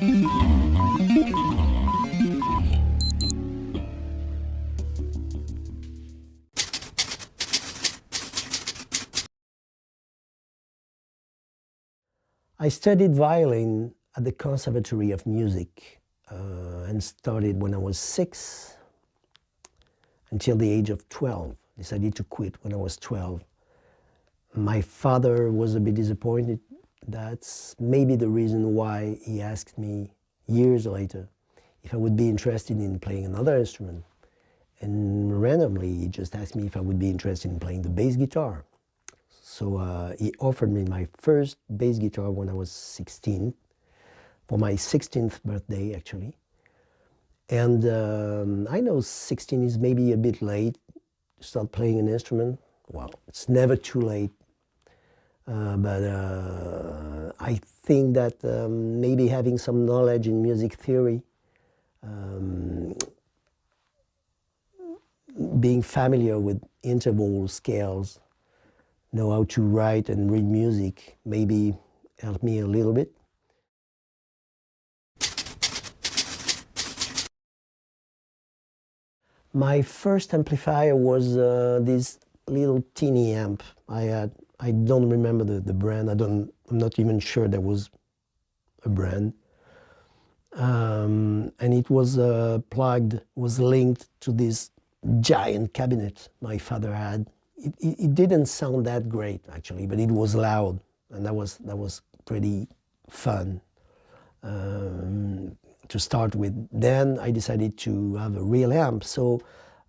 I studied violin at the Conservatory of Music and started when I was 6 until the age of 12. Decided to quit when I was 12. My father was a bit disappointed. That's maybe the reason why he asked me years later if I would be interested in playing another instrument. And randomly, he just asked me if I would be interested in playing the bass guitar. So he offered me my first bass guitar when I was 16, for my 16th birthday, actually. And I know 16 is maybe a bit late to start playing an instrument. Well, it's never too late. But I think that maybe having some knowledge in music theory, being familiar with interval scales, know how to write and read music, maybe helped me a little bit. My first amplifier was this little teeny amp I had. I don't remember the brand. I'm not even sure there was a brand. And it was was linked to this giant cabinet my father had. It didn't sound that great actually, but it was loud, and that was pretty fun to start with. Then I decided to have a real amp, so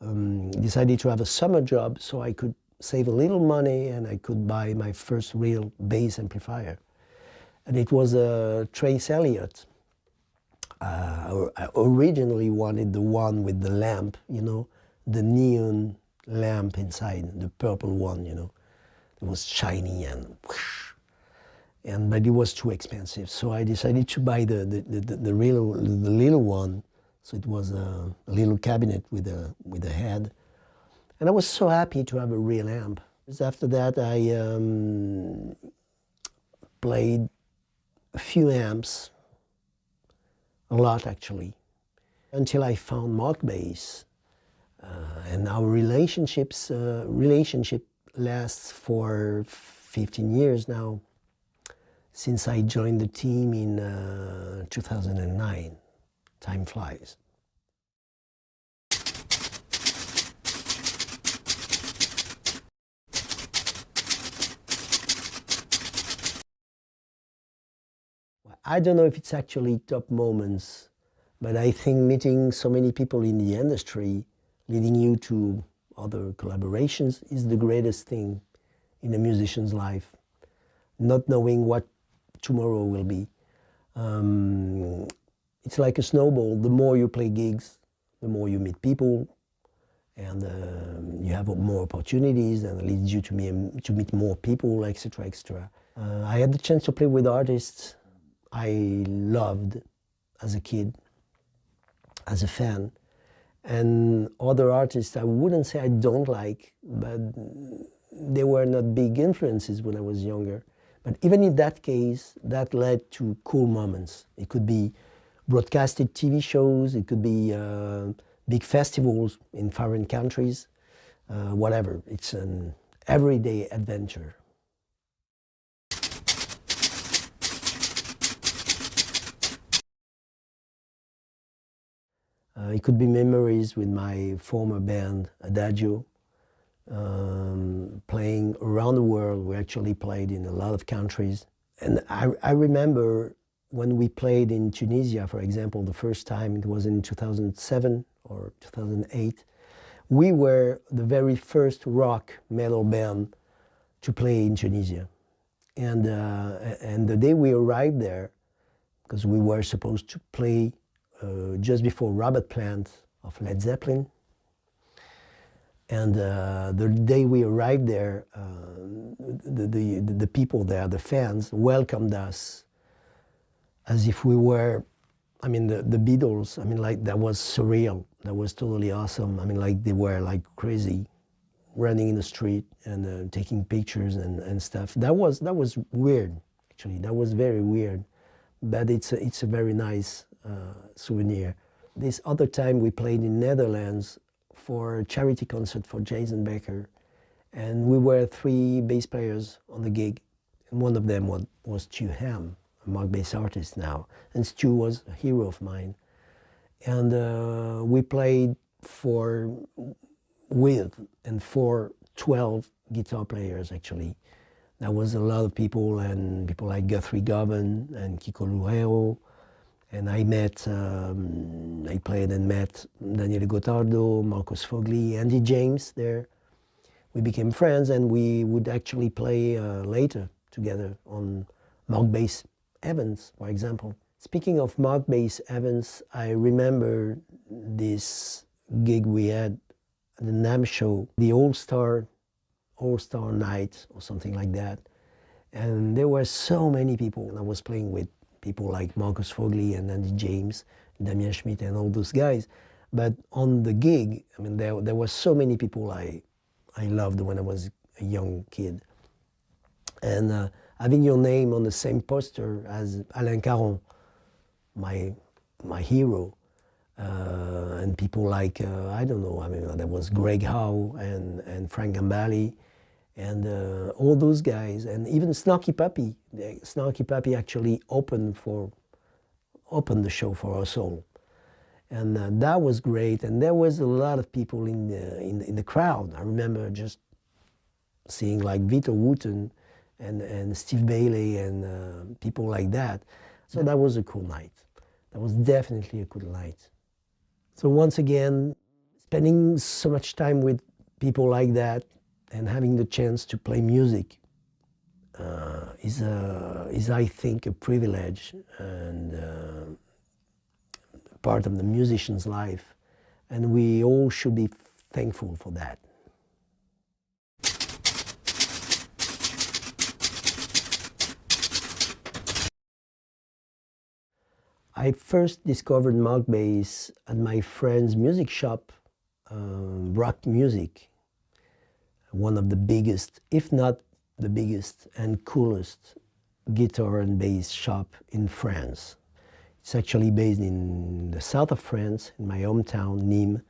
decided to have a summer job so I could save a little money and I could buy my first real bass amplifier. And it was a Trace Elliot. I originally wanted the one with the lamp, you know, the neon lamp inside, the purple one, you know. It was shiny and but it was too expensive. So I decided to buy the little one. So it was a little cabinet with a head. And I was so happy to have a real amp. After that, I played a few amps, a lot actually, until I found Mark Bass. And our relationship lasts for 15 years now, since I joined the team in 2009. Time flies. I don't know if it's actually top moments, but I think meeting so many people in the industry, leading you to other collaborations, is the greatest thing in a musician's life. Not knowing what tomorrow will be. It's like a snowball. The more you play gigs, the more you meet people, and you have more opportunities, and it leads you to meet more people, etc., etc. I had the chance to play with artists I loved as a kid, as a fan, and other artists I wouldn't say I don't like, but they were not big influences when I was younger. But even in that case, that led to cool moments. It could be broadcasted TV shows, it could be big festivals in foreign countries, whatever. It's an everyday adventure. It could be memories with my former band, Adagio, playing around the world. We actually played in a lot of countries. And I remember when we played in Tunisia, for example, the first time, it was in 2007 or 2008. We were the very first rock metal band to play in Tunisia. And the day we arrived there, because we were supposed to play just before Robert Plant of Led Zeppelin. And the day we arrived there, the people there, the fans, welcomed us as if we were, I mean, the Beatles. I mean, like, that was surreal. That was totally awesome. I mean, like, they were like crazy, running in the street and taking pictures and stuff. That was weird, actually. That was very weird. but it's a very nice souvenir. This other time we played in Netherlands for a charity concert for Jason Becker, and we were 3 bass players on the gig, and one of them was Stu Ham, a Mark bass artist now, and Stu was a hero of mine. And we played with and for 12 guitar players actually. There was a lot of people, and people like Guthrie Govan and Kiko Loureiro. And I played and met Daniele Gottardo, Marcus Fogli, Andy James there. We became friends, and we would actually play later together on Mark Bass Evans, for example. Speaking of Mark Bass Evans, I remember this gig we had at the NAMM show, the All-Star Night or something like that. And there were so many people, and I was playing with people like Marcus Fogli and Andy James, Damien Schmidt and all those guys. But on the gig, I mean, there were so many people I loved when I was a young kid. And having your name on the same poster as Alain Caron, my hero, and people like, I don't know, I mean, there was Greg Howe and Frank Gambale, and all those guys, and even Snarky Puppy. Snarky Puppy actually opened the show for us all, and that was great. And there was a lot of people in the crowd. I remember just seeing like Vito Wooten and Steve Bailey and people like that. So that was a cool night. That was definitely a cool night. So once again, spending so much time with people like that and having the chance to play music is I think, a privilege and part of the musician's life. And we all should be thankful for that. I first discovered Mark Bass at my friend's music shop, Rock Music, one of the biggest, if not the biggest and coolest guitar and bass shop in France. It's actually based in the south of France, in my hometown, Nîmes.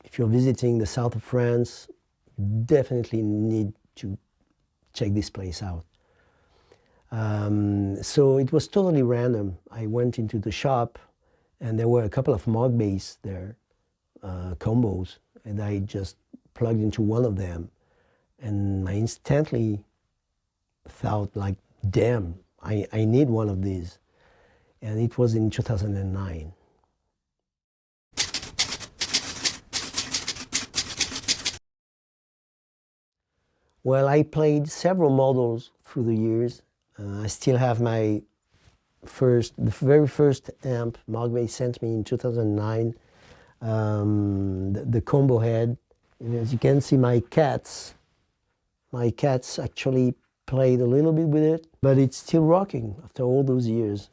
If you're visiting the south of France, definitely need to check this place out. So it was totally random. I went into the shop and there were a couple of Mark Bass there, combos, and I just plugged into one of them, and I instantly thought like, damn, I need one of these. And it was in 2009. Well, I played several models through the years. I still have the very first amp Mark Bass sent me in 2009, the combo head. And as you can see, my cats actually played a little bit with it, but it's still rocking after all those years.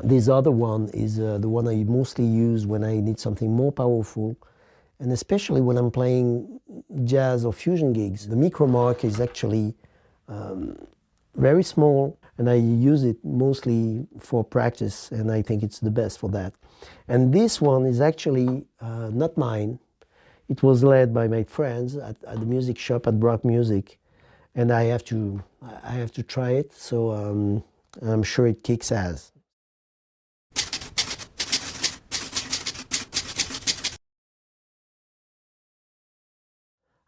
This other one is the one I mostly use when I need something more powerful, and especially when I'm playing jazz or fusion gigs. The Micro Mark is actually very small, and I use it mostly for practice, and I think it's the best for that. And this one is actually not mine. It was led by my friends at the music shop at Rock Music, and I have to try it, so I'm sure it kicks ass.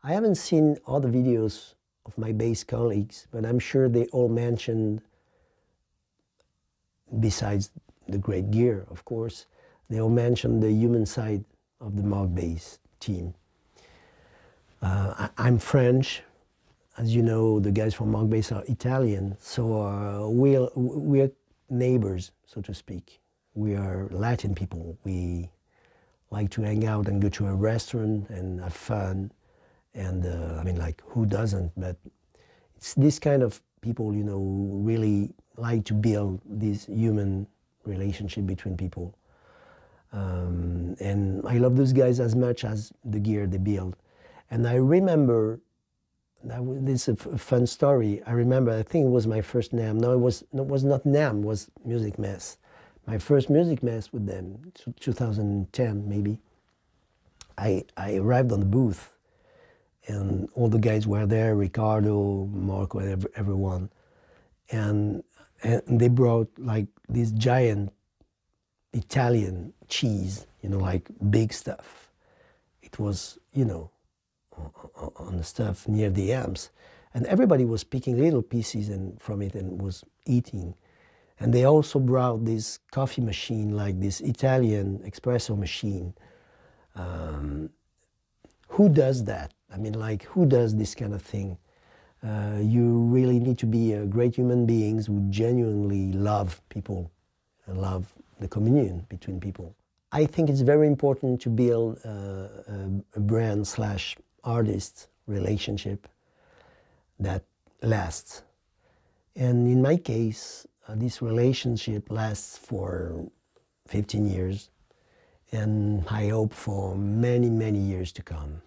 I haven't seen all the videos of my bass colleagues, but I'm sure they all mentioned, besides the great gear, of course, they all mentioned the human side of the Mark Bass team. I'm French. As you know, the guys from Mark Bass are Italian, so we're neighbors, so to speak. We are Latin people. We like to hang out and go to a restaurant and have fun. And I mean, like, who doesn't? But it's this kind of people, you know, who really like to build this human relationship between people. And I love those guys as much as the gear they build. And I remember This is a fun story. I remember, I think it was my first NAMM. No, it was not NAMM, it was Music Mess. My first Music Mess with them, 2010 maybe. I arrived on the booth and all the guys were there, Ricardo, Marco, everyone. And they brought like this giant Italian cheese, you know, like big stuff. It was, you know, on the stuff near the amps. And everybody was picking little pieces from it and was eating. And they also brought this coffee machine, like this Italian espresso machine. Who does that? I mean, like, who does this kind of thing? You really need to be great human beings who genuinely love people and love the communion between people. I think it's very important to build a brand/artist relationship that lasts. And in my case, this relationship lasts for 15 years, and I hope for many, many years to come.